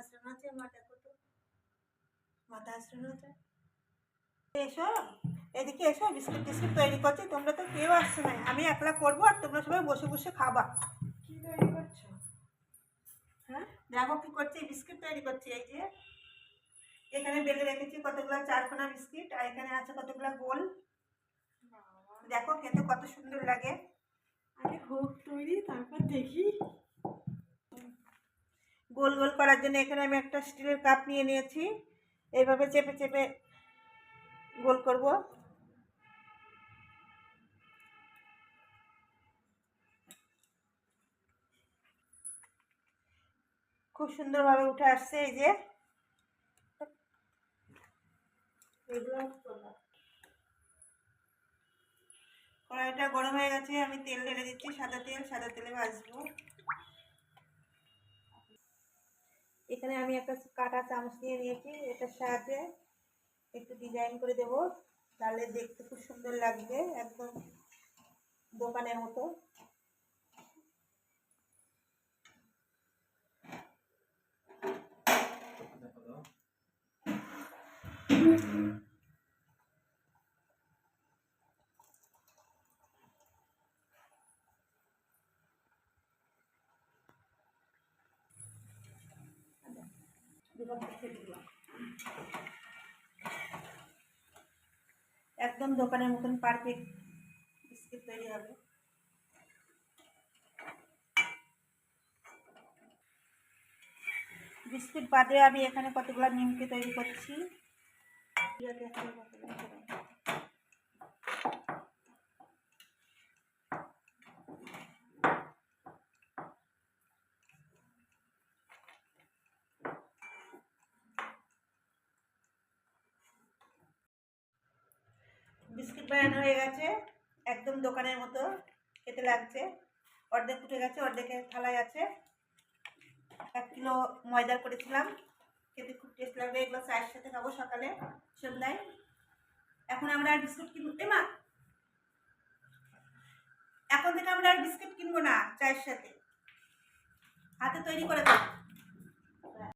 হাসড়ানো আছে, মা দেখো তো, মাথা হাসড়ানো আছে। এসো এদিকে এসো, বিস্কুট টিস্কুট তৈরি করছি, তোমরা তো কেউ আসছো না, আমি একলা করবো আর তোমরা সবাই বসে বসে খাবা। কি তৈরি করছো? হ্যাঁ দেখো কি করছি, বিস্কুট তৈরি করছি। এই যে এখানে বেলে রেখেছি কতগুলো চারকোনা বিস্কিট, আর এখানে আছে কতগুলো গোল। দেখো খেতে কত সুন্দর লাগে। আগে হোক তৈরি, তারপর দেখি। গোল গোল করার জন্য এখানে আমি একটা স্টিলের কাপ নিয়ে নিয়েছি, এইভাবে চেপে চেপে গোল করব। খুব সুন্দরভাবে উঠে আসছে। এই যে কড়াইটা গরম হয়ে গেছে, আমি তেল ঢেলে দিচ্ছি, সাদা তেল, সাদা তেলে ভাজবো। এখানে আমি একটা কাটা চামচ নিয়ে নিয়েছি, এটার সাহায্যে একটু ডিজাইন করে দেব, তাহলে দেখতে খুব সুন্দর লাগবে, একদম দোকানের মতো। একদম দোকানের মতন পারফেক্ট বিস্কিট তৈরি হবে। বিস্কুট বাদে আমি এখানে কতগুলো নিমকি তৈরি করছি। বিস্কিট বানানো হয়ে গেছে, একদম দোকানের মতো খেতে লাগছে। অর্ধেক উঠে গেছে, অর্ধেকের থালায় আছে। 1 কিলো ময়দার করেছিলাম, খেতে খুব টেস্ট লাগবে। এগুলো চায়ের সাথে খাবো সকালে সন্ধ্যায়। এখন আমরা আর বিস্কুট কিনবো মা, এখন থেকে আমরা আর বিস্কুট কিনবো না, চায়ের সাথে হাতে তৈরি করে খাবো।